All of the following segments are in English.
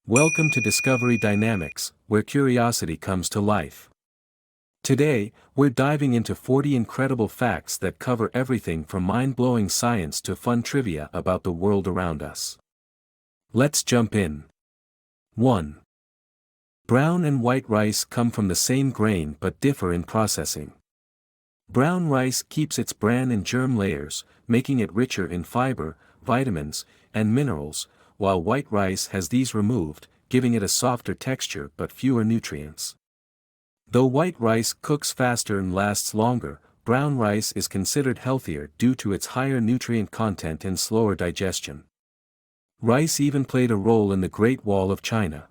Welcome to Discovery Dynamics, where curiosity comes to life. Today, we're diving into 40 incredible facts that cover everything from mind-blowing science to fun trivia about the world around us. Let's jump in. 1. Brown and white rice come from the same grain but differ in processing. Brown rice keeps its bran and germ layers, making it richer in fiber, vitamins, and minerals, while white rice has these removed, giving it a softer texture but fewer nutrients. Though white rice cooks faster and lasts longer, brown rice is considered healthier due to its higher nutrient content and slower digestion. Rice even played a role in the Great Wall of China.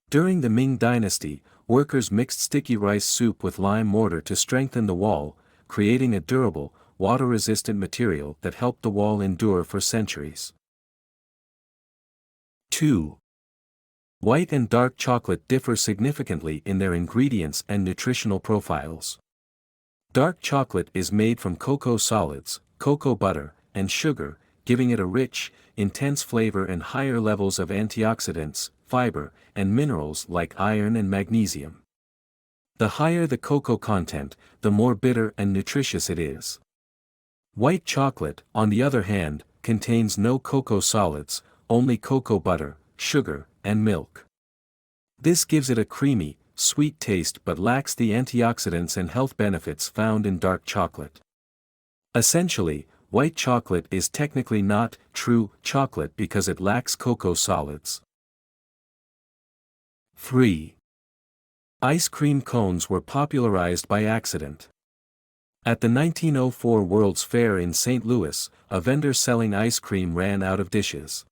During the Ming Dynasty, workers mixed sticky rice soup with lime mortar to strengthen the wall, creating a durable, water-resistant material that helped the wall endure for centuries. 2. White and dark chocolate differ significantly in their ingredients and nutritional profiles. Dark chocolate is made from cocoa solids, cocoa butter, and sugar, giving it a rich, intense flavor and higher levels of antioxidants, fiber, and minerals like iron and magnesium. The higher the cocoa content, the more bitter and nutritious it is. White chocolate, on the other hand, contains no cocoa solids, only cocoa butter, sugar, and milk. This gives it a creamy, sweet taste but lacks the antioxidants and health benefits found in dark chocolate. Essentially, white chocolate is technically not true chocolate because it lacks cocoa solids. 3. Ice cream cones were popularized by accident. At the 1904 World's Fair in St. Louis, a vendor selling ice cream ran out of dishes.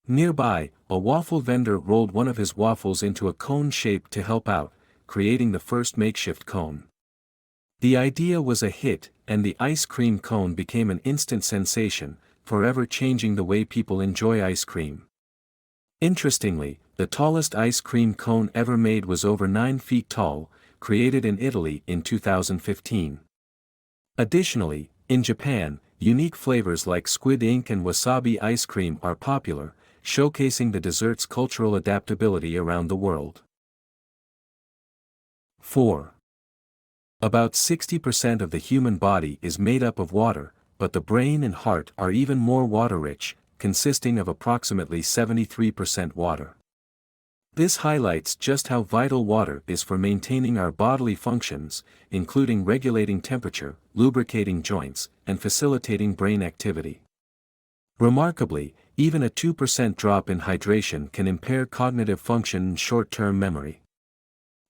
Nearby, a waffle vendor rolled one of his waffles into a cone shape to help out, creating the first makeshift cone. The idea was a hit, and the ice cream cone became an instant sensation, forever changing the way people enjoy ice cream. Interestingly, the tallest ice cream cone ever made was over 9 feet tall, created in Italy in 2015. Additionally, in Japan, unique flavors like squid ink and wasabi ice cream are popular, showcasing the dessert's cultural adaptability around the world. 4. About 60% of the human body is made up of water, but the brain and heart are even more water-rich, consisting of approximately 73% water. This highlights just how vital water is for maintaining our bodily functions, including regulating temperature, lubricating joints, and facilitating brain activity. Remarkably, even a 2% drop in hydration can impair cognitive function and short-term memory.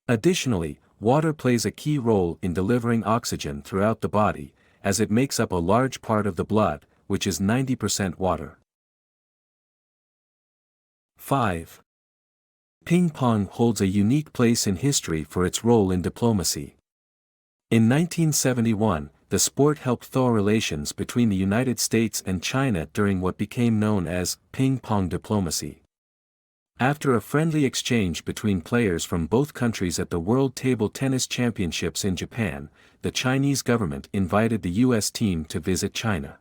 Additionally, water plays a key role in delivering oxygen throughout the body, as it makes up a large part of the blood, which is 90% water. 5. Ping pong holds a unique place in history for its role in diplomacy. In 1971, the sport helped thaw relations between the United States and China during what became known as ping pong diplomacy. After a friendly exchange between players from both countries at the World Table Tennis Championships in Japan, the Chinese government invited the U.S. team to visit China.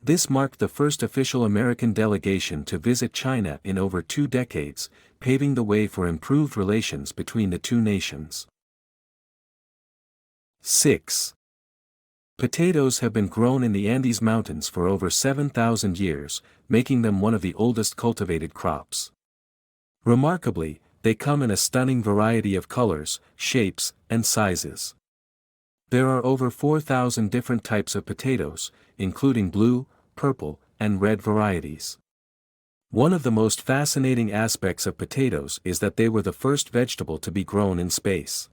This marked the first official American delegation to visit China in over 2 decades, paving the way for improved relations between the two nations. 6. Potatoes have been grown in the Andes Mountains for over 7,000 years, making them one of the oldest cultivated crops. Remarkably, they come in a stunning variety of colors, shapes, and sizes. There are over 4,000 different types of potatoes, including blue, purple, and red varieties. One of the most fascinating aspects of potatoes is that they were the first vegetable to be grown in space.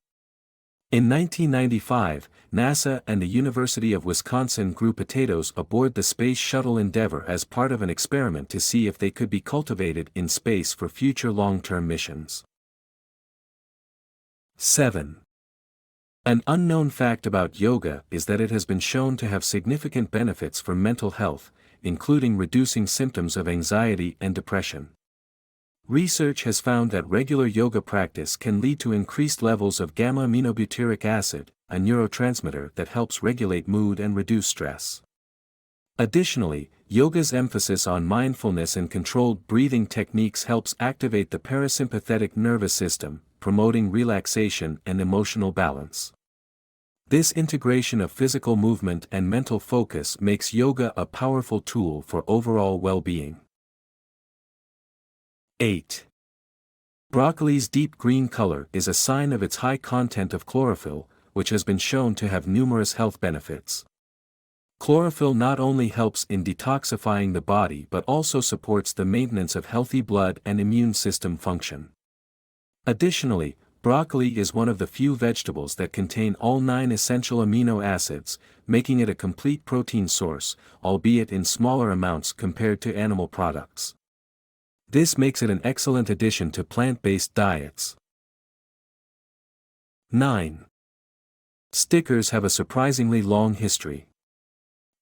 In 1995, NASA and the University of Wisconsin grew potatoes aboard the Space Shuttle Endeavour as part of an experiment to see if they could be cultivated in space for future long-term missions. 7. An unknown fact about yoga is that it has been shown to have significant benefits for mental health, including reducing symptoms of anxiety and depression. Research has found that regular yoga practice can lead to increased levels of gamma-aminobutyric acid, a neurotransmitter that helps regulate mood and reduce stress. Additionally, yoga's emphasis on mindfulness and controlled breathing techniques helps activate the parasympathetic nervous system, promoting relaxation and emotional balance. This integration of physical movement and mental focus makes yoga a powerful tool for overall well-being. 8. Broccoli's deep green color is a sign of its high content of chlorophyll, which has been shown to have numerous health benefits. Chlorophyll not only helps in detoxifying the body but also supports the maintenance of healthy blood and immune system function. Additionally, broccoli is one of the few vegetables that contain all 9 essential amino acids, making it a complete protein source, albeit in smaller amounts compared to animal products. This makes it an excellent addition to plant-based diets. 9. Stickers have a surprisingly long history.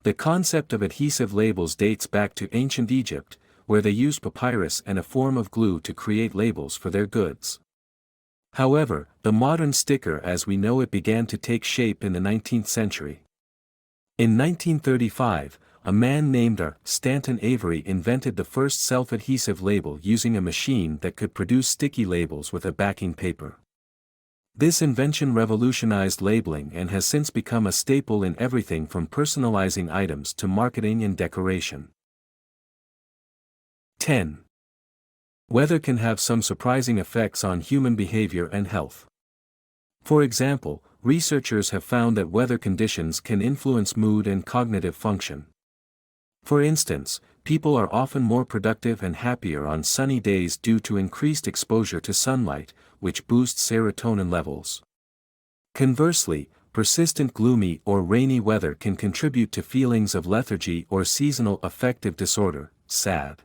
The concept of adhesive labels dates back to ancient Egypt, where they used papyrus and a form of glue to create labels for their goods. However, the modern sticker as we know it began to take shape in the 19th century. In 1935, a man named R. Stanton Avery invented the first self-adhesive label using a machine that could produce sticky labels with a backing paper. This invention revolutionized labeling and has since become a staple in everything from personalizing items to marketing and decoration. 10. Weather can have some surprising effects on human behavior and health. For example, researchers have found that weather conditions can influence mood and cognitive function. For instance, people are often more productive and happier on sunny days due to increased exposure to sunlight, which boosts serotonin levels. Conversely, persistent gloomy or rainy weather can contribute to feelings of lethargy or seasonal affective disorder, SAD.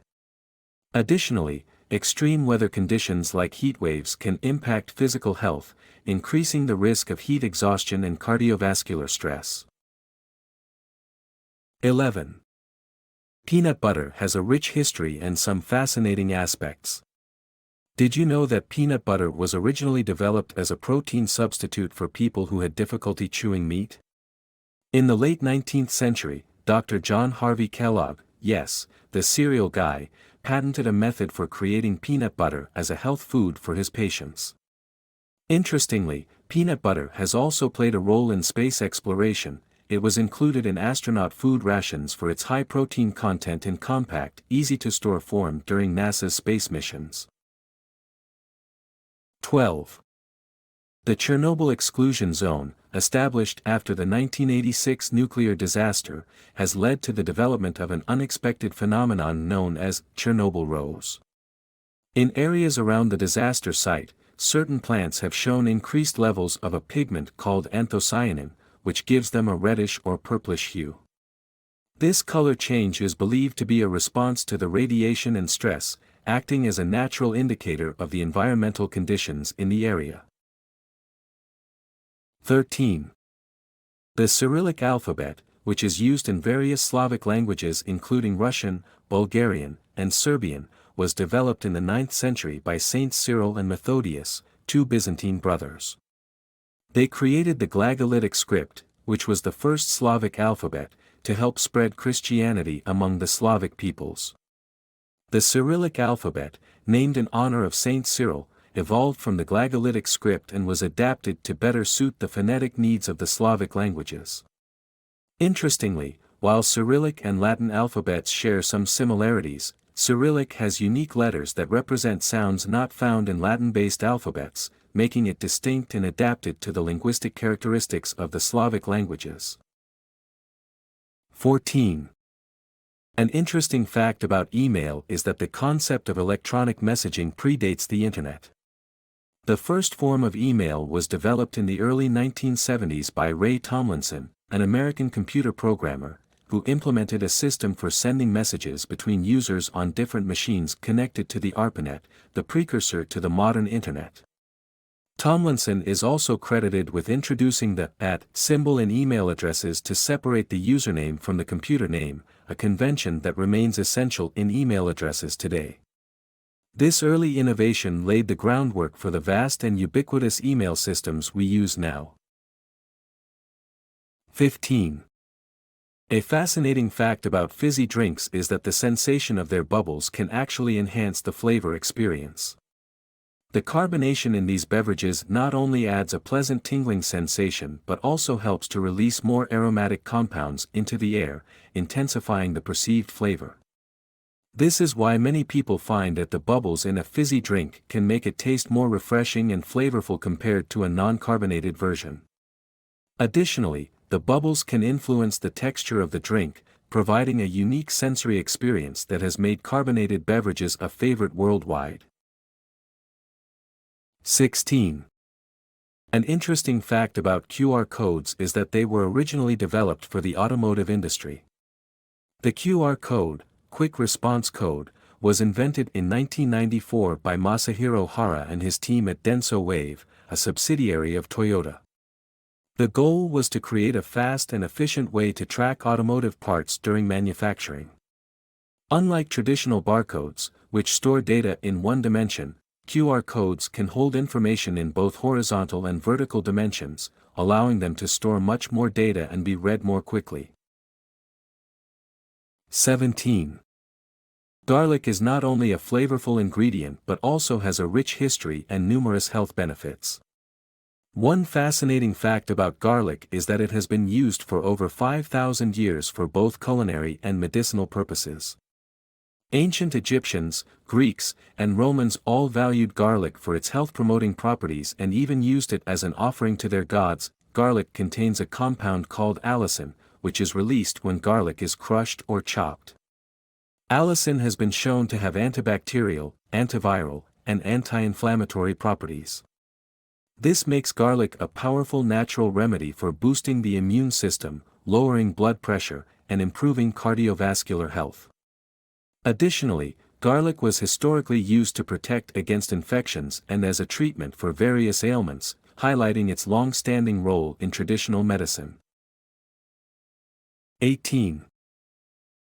Additionally, extreme weather conditions like heat waves can impact physical health, increasing the risk of heat exhaustion and cardiovascular stress. 11. Peanut butter has a rich history and some fascinating aspects. Did you know that peanut butter was originally developed as a protein substitute for people who had difficulty chewing meat? In the late 19th century, Dr. John Harvey Kellogg, yes, the cereal guy, patented a method for creating peanut butter as a health food for his patients. Interestingly, peanut butter has also played a role in space exploration. It was included in astronaut food rations for its high protein content in compact, easy-to-store form during NASA's space missions. 12. The Chernobyl exclusion zone, established after the 1986 nuclear disaster, has led to the development of an unexpected phenomenon known as Chernobyl rose. In areas around the disaster site, certain plants have shown increased levels of a pigment called anthocyanin, which gives them a reddish or purplish hue. This color change is believed to be a response to the radiation and stress, acting as a natural indicator of the environmental conditions in the area. 13. The Cyrillic alphabet, which is used in various Slavic languages including Russian, Bulgarian, and Serbian, was developed in the 9th century by Saints Cyril and Methodius, 2 Byzantine brothers. They created the Glagolitic script, which was the first Slavic alphabet, to help spread Christianity among the Slavic peoples. The Cyrillic alphabet, named in honor of Saint Cyril, evolved from the Glagolitic script and was adapted to better suit the phonetic needs of the Slavic languages. Interestingly, while Cyrillic and Latin alphabets share some similarities, Cyrillic has unique letters that represent sounds not found in Latin-based alphabets, making it distinct and adapted to the linguistic characteristics of the Slavic languages. 14. An interesting fact about email is that the concept of electronic messaging predates the Internet. The first form of email was developed in the early 1970s by Ray Tomlinson, an American computer programmer, who implemented a system for sending messages between users on different machines connected to the ARPANET, the precursor to the modern Internet. Tomlinson is also credited with introducing the @ symbol in email addresses to separate the username from the computer name, a convention that remains essential in email addresses today. This early innovation laid the groundwork for the vast and ubiquitous email systems we use now. 15. A fascinating fact about fizzy drinks is that the sensation of their bubbles can actually enhance the flavor experience. The carbonation in these beverages not only adds a pleasant tingling sensation but also helps to release more aromatic compounds into the air, intensifying the perceived flavor. This is why many people find that the bubbles in a fizzy drink can make it taste more refreshing and flavorful compared to a non-carbonated version. Additionally, the bubbles can influence the texture of the drink, providing a unique sensory experience that has made carbonated beverages a favorite worldwide. 16. An interesting fact about QR codes is that they were originally developed for the automotive industry. The QR code, Quick Response Code, was invented in 1994 by Masahiro Hara and his team at Denso Wave, a subsidiary of Toyota. The goal was to create a fast and efficient way to track automotive parts during manufacturing. Unlike traditional barcodes, which store data in one dimension, QR codes can hold information in both horizontal and vertical dimensions, allowing them to store much more data and be read more quickly. 17. Garlic is not only a flavorful ingredient but also has a rich history and numerous health benefits. One fascinating fact about garlic is that it has been used for over 5,000 years for both culinary and medicinal purposes. Ancient Egyptians, Greeks, and Romans all valued garlic for its health-promoting properties and even used it as an offering to their gods. Garlic contains a compound called allicin, which is released when garlic is crushed or chopped. Allicin has been shown to have antibacterial, antiviral, and anti-inflammatory properties. This makes garlic a powerful natural remedy for boosting the immune system, lowering blood pressure, and improving cardiovascular health. Additionally, garlic was historically used to protect against infections and as a treatment for various ailments, highlighting its long-standing role in traditional medicine. 18.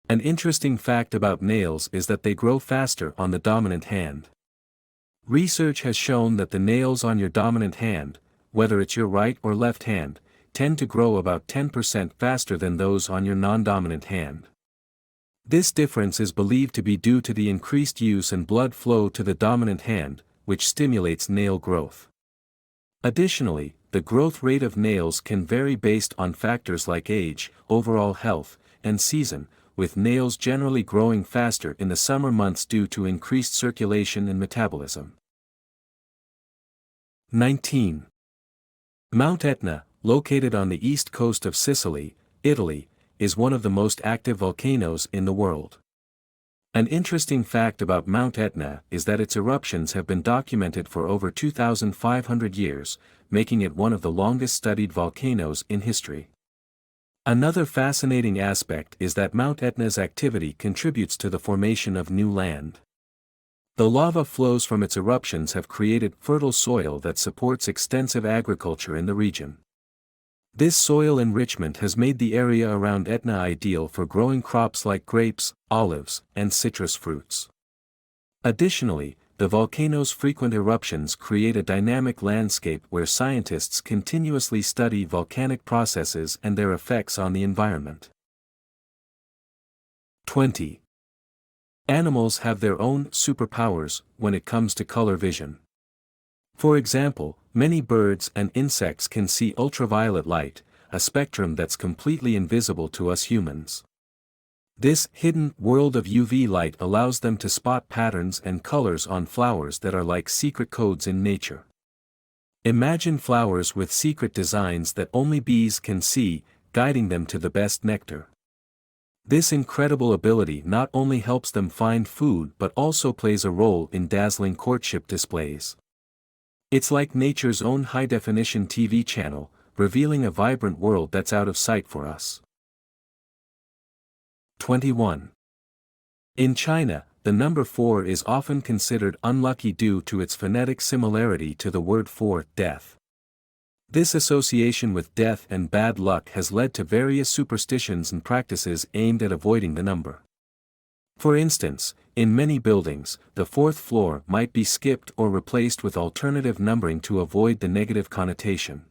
An interesting fact about nails is that they grow faster on the dominant hand. Research has shown that the nails on your dominant hand, whether it's your right or left hand, tend to grow about 10% faster than those on your non-dominant hand. This difference is believed to be due to the increased use and blood flow to the dominant hand, which stimulates nail growth. Additionally, the growth rate of nails can vary based on factors like age, overall health, and season, with nails generally growing faster in the summer months due to increased circulation and metabolism. 19. Mount Etna, located on the east coast of Sicily, Italy, is one of the most active volcanoes in the world. An interesting fact about Mount Etna is that its eruptions have been documented for over 2,500 years, making it one of the longest-studied volcanoes in history. Another fascinating aspect is that Mount Etna's activity contributes to the formation of new land. The lava flows from its eruptions have created fertile soil that supports extensive agriculture in the region. This soil enrichment has made the area around Etna ideal for growing crops like grapes, olives, and citrus fruits. Additionally, the volcano's frequent eruptions create a dynamic landscape where scientists continuously study volcanic processes and their effects on the environment. 20. Animals have their own superpowers when it comes to color vision. For example, many birds and insects can see ultraviolet light, a spectrum that's completely invisible to us humans. This hidden world of UV light allows them to spot patterns and colors on flowers that are like secret codes in nature. Imagine flowers with secret designs that only bees can see, guiding them to the best nectar. This incredible ability not only helps them find food but also plays a role in dazzling courtship displays. It's like nature's own high-definition TV channel, revealing a vibrant world that's out of sight for us. 21. In China, the number 4 is often considered unlucky due to its phonetic similarity to the word for death. This association with death and bad luck has led to various superstitions and practices aimed at avoiding the number. For instance, in many buildings, the 4th floor might be skipped or replaced with alternative numbering to avoid the negative connotation.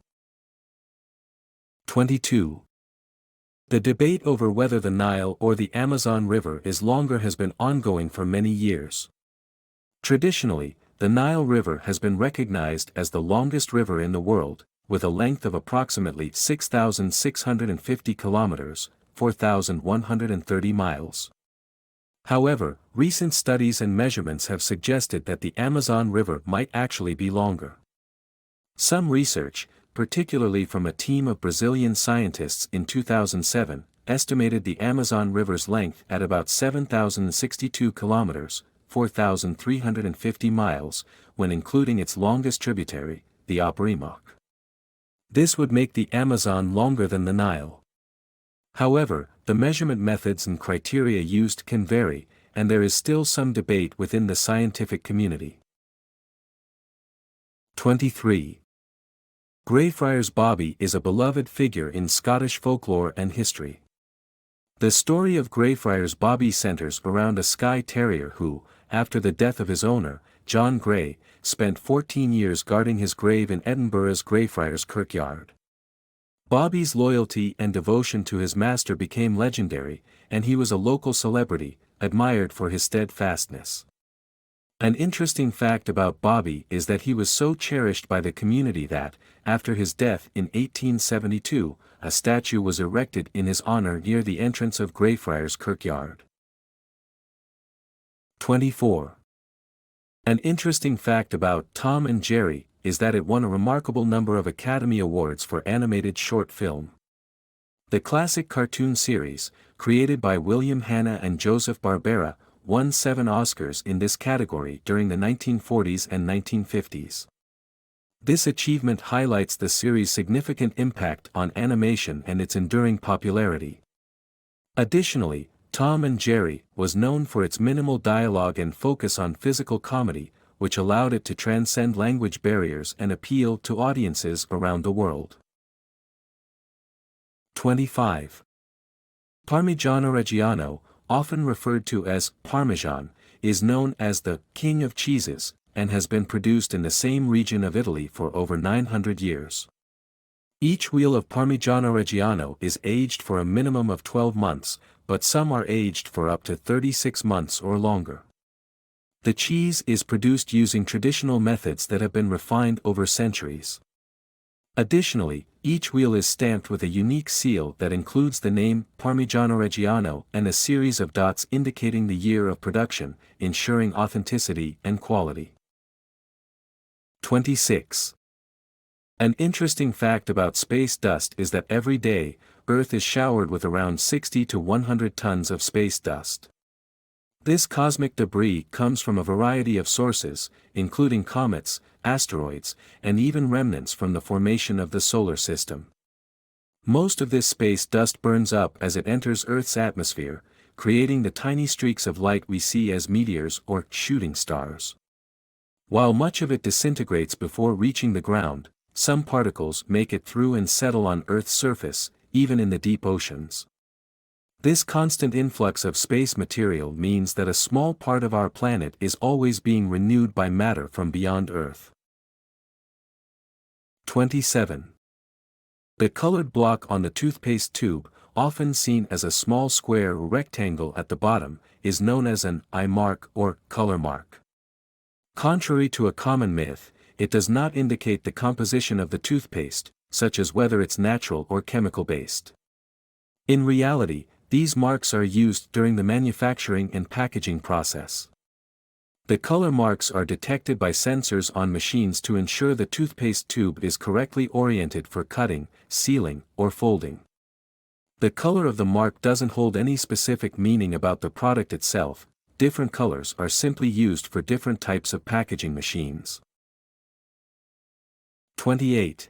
22. The debate over whether the Nile or the Amazon River is longer has been ongoing for many years. Traditionally, the Nile River has been recognized as the longest river in the world, with a length of approximately 6,650 kilometers, 4,130 miles. However, recent studies and measurements have suggested that the Amazon River might actually be longer. Some research, particularly from a team of Brazilian scientists in 2007, estimated the Amazon River's length at about 7,062 kilometers, 4,350 miles, when including its longest tributary, the Apurimac. This would make the Amazon longer than the Nile. However, the measurement methods and criteria used can vary, and there is still some debate within the scientific community. 23. Greyfriars Bobby is a beloved figure in Scottish folklore and history. The story of Greyfriars Bobby centers around a Skye Terrier who, after the death of his owner, John Grey, spent 14 years guarding his grave in Edinburgh's Greyfriars Kirkyard. Bobby's loyalty and devotion to his master became legendary, and he was a local celebrity, admired for his steadfastness. An interesting fact about Bobby is that he was so cherished by the community that, after his death in 1872, a statue was erected in his honor near the entrance of Greyfriars Kirkyard. 24. An interesting fact about Tom and Jerry is that it won a remarkable number of Academy Awards for animated short film. The classic cartoon series, created by William Hanna and Joseph Barbera, won 7 Oscars in this category during the 1940s and 1950s. This achievement highlights the series' significant impact on animation and its enduring popularity. Additionally, Tom and Jerry was known for its minimal dialogue and focus on physical comedy, which allowed it to transcend language barriers and appeal to audiences around the world. 25. Parmigiano Reggiano, often referred to as Parmesan, is known as the King of Cheeses, and has been produced in the same region of Italy for over 900 years. Each wheel of Parmigiano Reggiano is aged for a minimum of 12 months, but some are aged for up to 36 months or longer. The cheese is produced using traditional methods that have been refined over centuries. Additionally, each wheel is stamped with a unique seal that includes the name Parmigiano Reggiano and a series of dots indicating the year of production, ensuring authenticity and quality. 26. An interesting fact about space dust is that every day, Earth is showered with around 60 to 100 tons of space dust. This cosmic debris comes from a variety of sources, including comets, asteroids, and even remnants from the formation of the solar system. Most of this space dust burns up as it enters Earth's atmosphere, creating the tiny streaks of light we see as meteors or shooting stars. While much of it disintegrates before reaching the ground, some particles make it through and settle on Earth's surface, even in the deep oceans. This constant influx of space material means that a small part of our planet is always being renewed by matter from beyond Earth. 27. The colored block on the toothpaste tube, often seen as a small square or rectangle at the bottom, is known as an eye mark or color mark. Contrary to a common myth, it does not indicate the composition of the toothpaste, such as whether it's natural or chemical-based. In reality, these marks are used during the manufacturing and packaging process. The color marks are detected by sensors on machines to ensure the toothpaste tube is correctly oriented for cutting, sealing, or folding. The color of the mark doesn't hold any specific meaning about the product itself, different colors are simply used for different types of packaging machines. 28.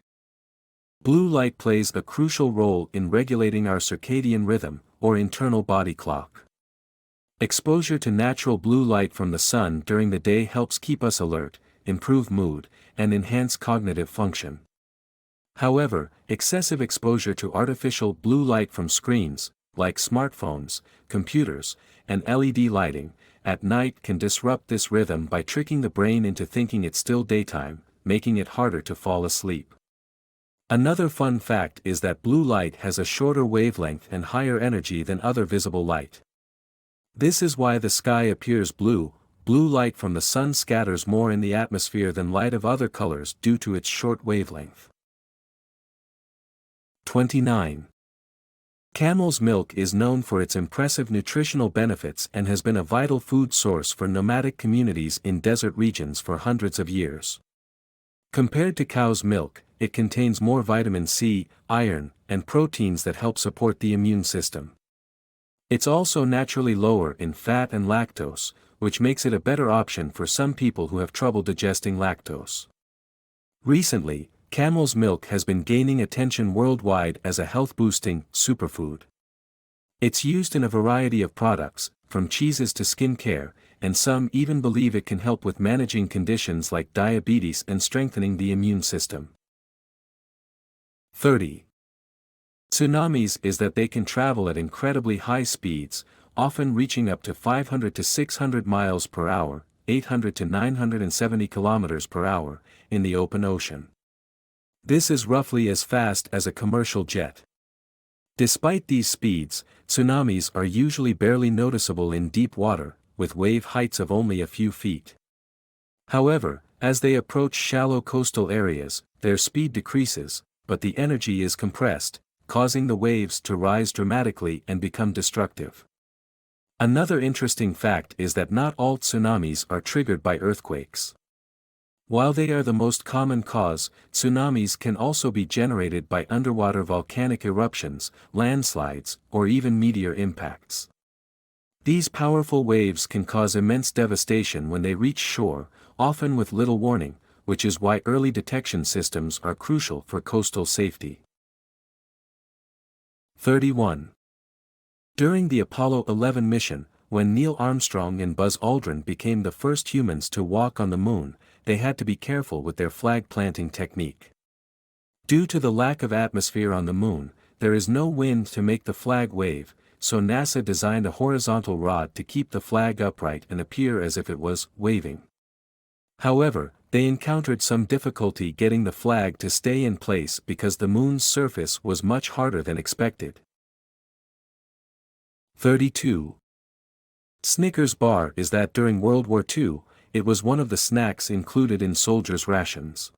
Blue light plays a crucial role in regulating our circadian rhythm, or internal body clock. Exposure to natural blue light from the sun during the day helps keep us alert, improve mood, and enhance cognitive function. However, excessive exposure to artificial blue light from screens, like smartphones, computers, and LED lighting, at night can disrupt this rhythm by tricking the brain into thinking it's still daytime, making it harder to fall asleep. Another fun fact is that blue light has a shorter wavelength and higher energy than other visible light. This is why the sky appears blue. Blue light from the sun scatters more in the atmosphere than light of other colors due to its short wavelength. 29. Camel's milk is known for its impressive nutritional benefits and has been a vital food source for nomadic communities in desert regions for hundreds of years. Compared to cow's milk, it contains more vitamin C, iron, and proteins that help support the immune system. It's also naturally lower in fat and lactose, which makes it a better option for some people who have trouble digesting lactose. Recently, camel's milk has been gaining attention worldwide as a health-boosting superfood. It's used in a variety of products, from cheeses to skin care, and some even believe it can help with managing conditions like diabetes and strengthening the immune system. 30. Tsunamis is that they can travel at incredibly high speeds, often reaching up to 500 to 600 miles per hour, 800 to 970 kilometers per hour, in the open ocean. This is roughly as fast as a commercial jet. Despite these speeds, tsunamis are usually barely noticeable in deep water, with wave heights of only a few feet. However, as they approach shallow coastal areas, their speed decreases, but the energy is compressed, causing the waves to rise dramatically and become destructive. Another interesting fact is that not all tsunamis are triggered by earthquakes. While they are the most common cause, tsunamis can also be generated by underwater volcanic eruptions, landslides, or even meteor impacts. These powerful waves can cause immense devastation when they reach shore, often with little warning, which is why early detection systems are crucial for coastal safety. 31. During the Apollo 11 mission, when Neil Armstrong and Buzz Aldrin became the first humans to walk on the moon, they had to be careful with their flag planting technique. Due to the lack of atmosphere on the moon, there is no wind to make the flag wave, so NASA designed a horizontal rod to keep the flag upright and appear as if it was waving. However, they encountered some difficulty getting the flag to stay in place because the moon's surface was much harder than expected. 32. Snickers bar is that during World War II, it was one of the snacks included in soldiers' rations.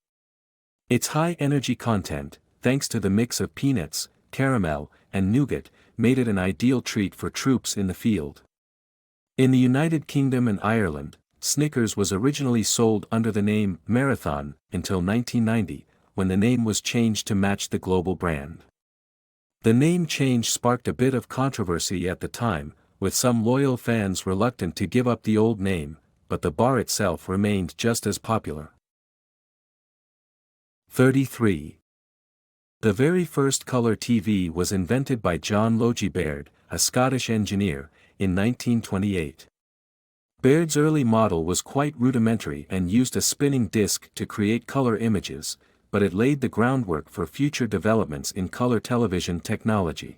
Its high energy content, thanks to the mix of peanuts, caramel, and nougat, made it an ideal treat for troops in the field. In the United Kingdom and Ireland, Snickers was originally sold under the name Marathon until 1990, when the name was changed to match the global brand. The name change sparked a bit of controversy at the time, with some loyal fans reluctant to give up the old name, but the bar itself remained just as popular. 33. The very first color TV was invented by John Logie Baird, a Scottish engineer, in 1928. Baird's early model was quite rudimentary and used a spinning disc to create color images, but it laid the groundwork for future developments in color television technology.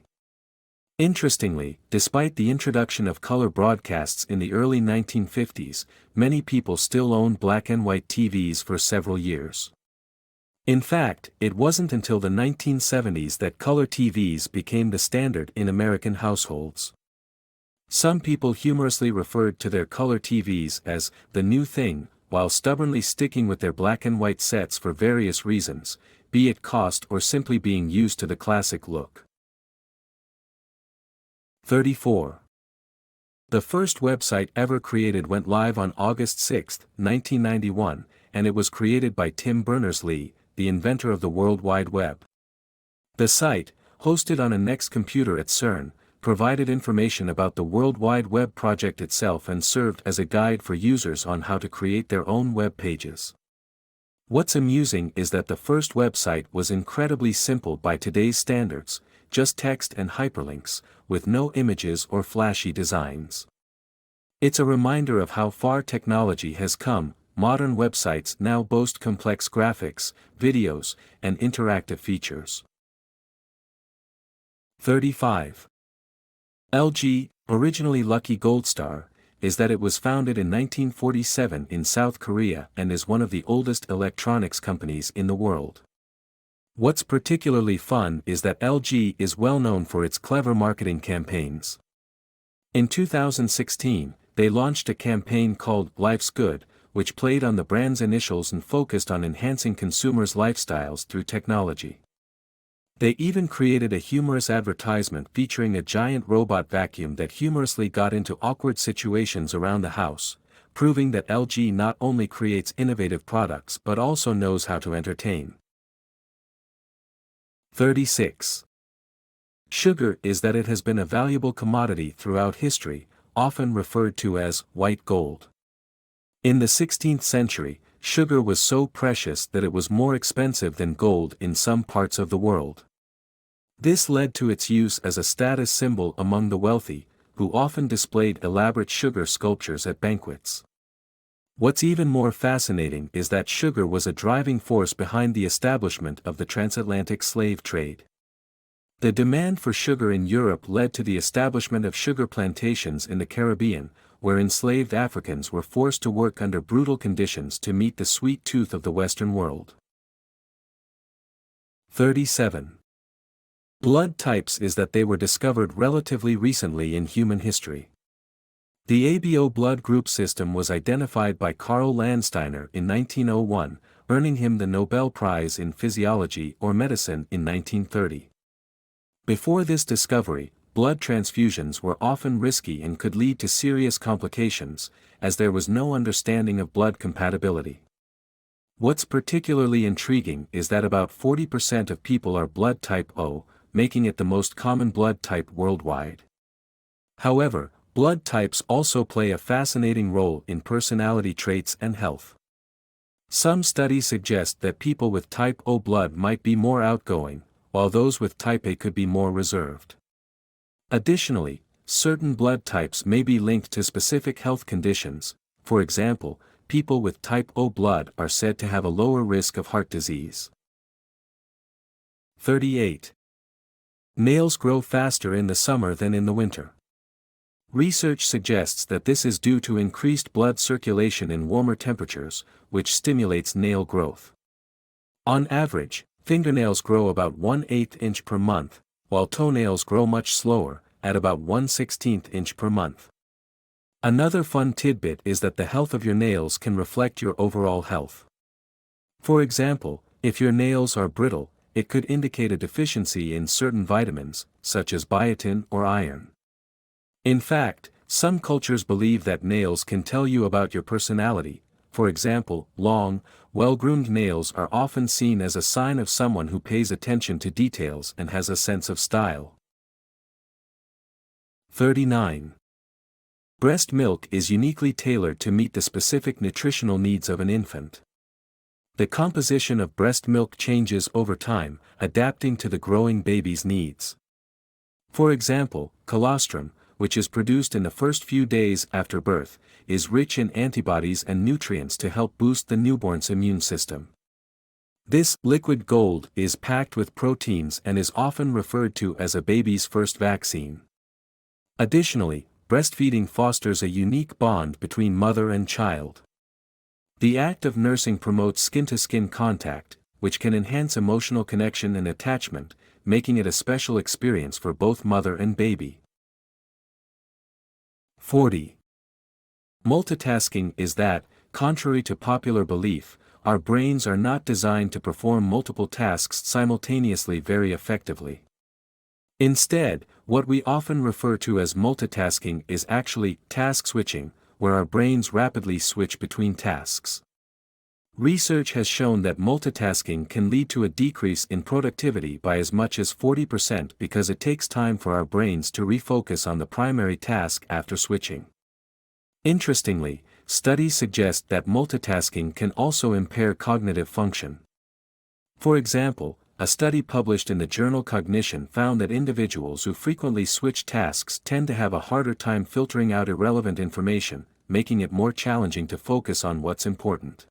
Interestingly, despite the introduction of color broadcasts in the early 1950s, many people still owned black and white TVs for several years. In fact, it wasn't until the 1970s that color TVs became the standard in American households. Some people humorously referred to their color TVs as the new thing, while stubbornly sticking with their black and white sets for various reasons, be it cost or simply being used to the classic look. 34. The first website ever created went live on August 6, 1991, and it was created by Tim Berners-Lee, the inventor of the World Wide Web. The site, hosted on a NeXT computer at CERN, provided information about the World Wide Web project itself and served as a guide for users on how to create their own web pages. What's amusing is that the first website was incredibly simple by today's standards, just text and hyperlinks, with no images or flashy designs. It's a reminder of how far technology has come. Modern websites now boast complex graphics, videos, and interactive features. 35. LG, originally Lucky Gold Star, is that it was founded in 1947 in South Korea and is one of the oldest electronics companies in the world. What's particularly fun is that LG is well known for its clever marketing campaigns. In 2016, they launched a campaign called Life's Good, which played on the brand's initials and focused on enhancing consumers' lifestyles through technology. They even created a humorous advertisement featuring a giant robot vacuum that humorously got into awkward situations around the house, proving that LG not only creates innovative products but also knows how to entertain. 36. Sugar is that it has been a valuable commodity throughout history, often referred to as white gold. In the 16th century, sugar was so precious that it was more expensive than gold in some parts of the world. This led to its use as a status symbol among the wealthy, who often displayed elaborate sugar sculptures at banquets. What's even more fascinating is that sugar was a driving force behind the establishment of the transatlantic slave trade. The demand for sugar in Europe led to the establishment of sugar plantations in the Caribbean, where enslaved Africans were forced to work under brutal conditions to meet the sweet tooth of the Western world. 37. Blood types is that they were discovered relatively recently in human history. The ABO blood group system was identified by Karl Landsteiner in 1901, earning him the Nobel Prize in Physiology or Medicine in 1930. Before this discovery, blood transfusions were often risky and could lead to serious complications, as there was no understanding of blood compatibility. What's particularly intriguing is that about 40% of people are blood type O, making it the most common blood type worldwide. However, blood types also play a fascinating role in personality traits and health. Some studies suggest that people with type O blood might be more outgoing, while those with type A could be more reserved. Additionally, certain blood types may be linked to specific health conditions. For example, people with type O blood are said to have a lower risk of heart disease. 38. Nails grow faster in the summer than in the winter. Research suggests that this is due to increased blood circulation in warmer temperatures, which stimulates nail growth. On average, fingernails grow about 1/8 inch per month, while toenails grow much slower, at about 1/16 inch per month. Another fun tidbit is that the health of your nails can reflect your overall health. For example, if your nails are brittle, it could indicate a deficiency in certain vitamins, such as biotin or iron. In fact, some cultures believe that nails can tell you about your personality. For example, long, well-groomed nails are often seen as a sign of someone who pays attention to details and has a sense of style. 39. Breast milk is uniquely tailored to meet the specific nutritional needs of an infant. The composition of breast milk changes over time, adapting to the growing baby's needs. For example, colostrum, which is produced in the first few days after birth, is rich in antibodies and nutrients to help boost the newborn's immune system. This liquid gold is packed with proteins and is often referred to as a baby's first vaccine. Additionally, breastfeeding fosters a unique bond between mother and child. The act of nursing promotes skin-to-skin contact, which can enhance emotional connection and attachment, making it a special experience for both mother and baby. 40. Multitasking is that, contrary to popular belief, our brains are not designed to perform multiple tasks simultaneously very effectively. Instead, what we often refer to as multitasking is actually task switching, where our brains rapidly switch between tasks. Research has shown that multitasking can lead to a decrease in productivity by as much as 40% because it takes time for our brains to refocus on the primary task after switching. Interestingly, studies suggest that multitasking can also impair cognitive function. For example, a study published in the journal Cognition found that individuals who frequently switch tasks tend to have a harder time filtering out irrelevant information, making it more challenging to focus on what's important.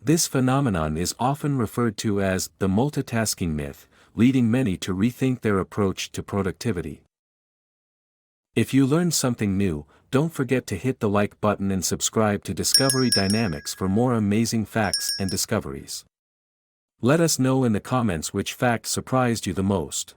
This phenomenon is often referred to as the multitasking myth, leading many to rethink their approach to productivity. If you learned something new, don't forget to hit the like button and subscribe to Discovery Dynamics for more amazing facts and discoveries. Let us know in the comments which fact surprised you the most.